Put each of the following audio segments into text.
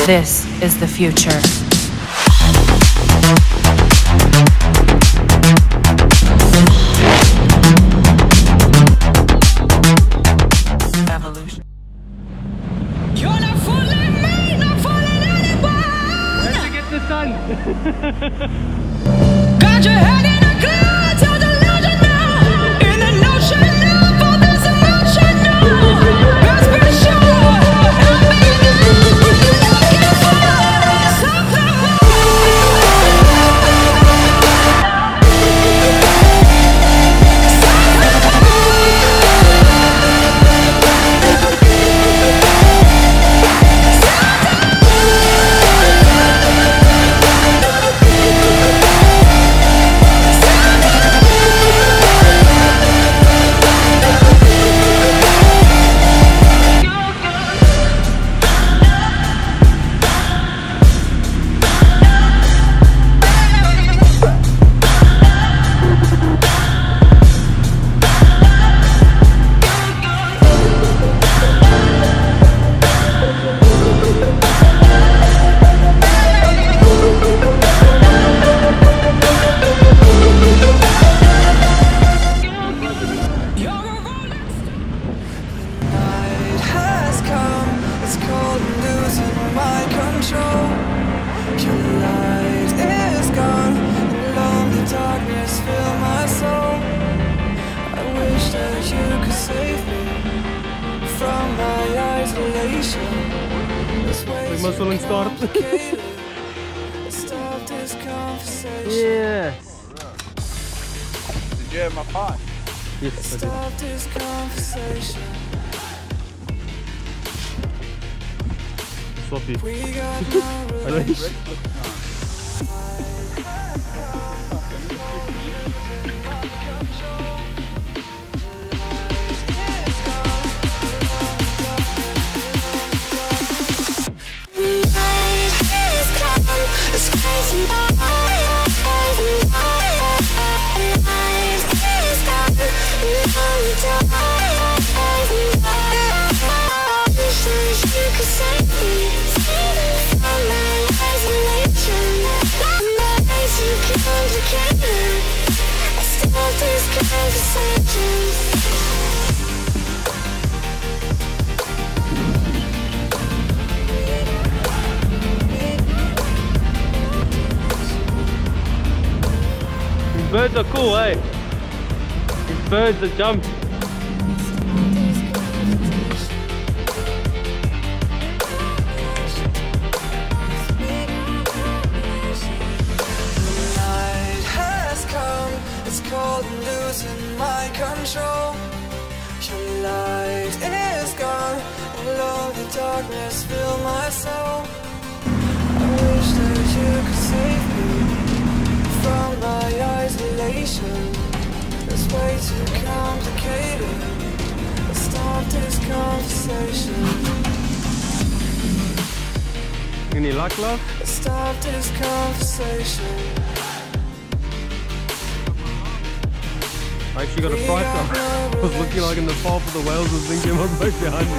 This is the future. Evolution. You're not fooling me, not fooling anyone. Where'd you get the sun? Got your head in a cloud, you're delusional. In an ocean of all this emotion, God's been sure. I'm begging, looking for something more. We must well start. Yes. Did you have my pot? Yes, I did. Sloppy. I don't. These birds are cool, eh? These birds that jump. Losing my control. Your light is gone, alone the darkness fill my soul. I wish that you could save me from my isolation. It's way too complicated. Let's stop this conversation. Any luck, love? Let's stop this conversation. I actually got a fright gun. I was looking like in the fall for the whales, was thinking I was right behind me.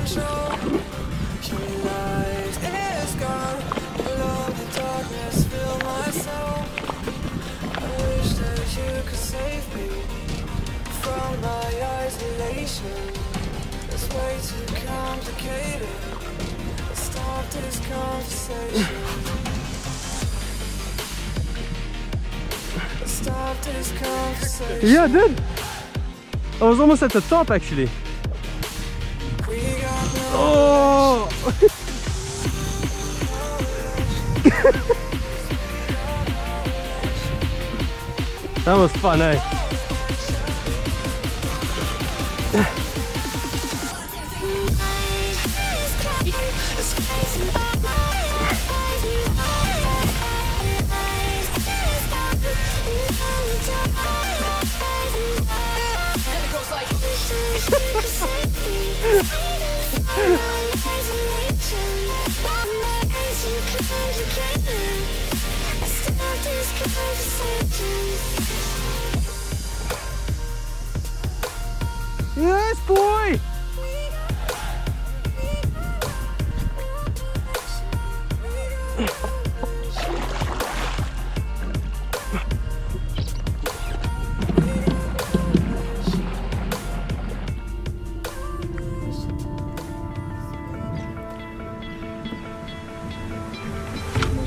control. light is gone. Alone the darkness fill my soul. I wish that you could save me from my isolation. It's way too complicated. Let's stop this conversation. Let's stop this conversation. Yeah, I did. I was almost at the top actually. We got no Oh! That was fun, eh? Yes, boy!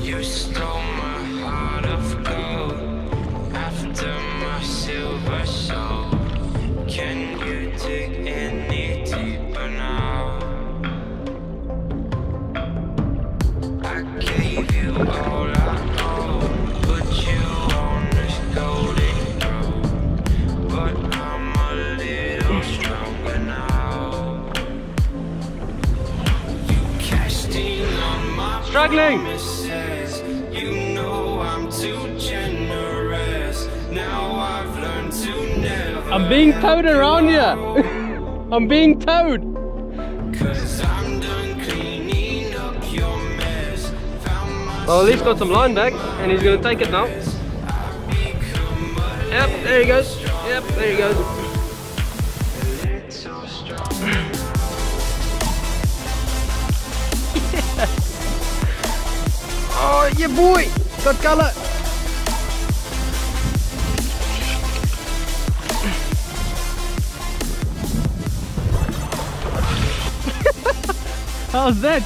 You stole my heart of gold after my silver soul. Can you dig any deeper now? I gave you all I own, put you on this golden road, but I'm a little stronger now. You cashed in on my Struggling! promises. You know I'm too generous. Now I've learned to never. I'm being towed around here! I'm being towed! Cause I'm done cleaning up your mess. Well, at least got some line back, and he's gonna take it now. Yep, there he goes. Yep, there he goes. Oh, yeah, boy! Got colour! How's that?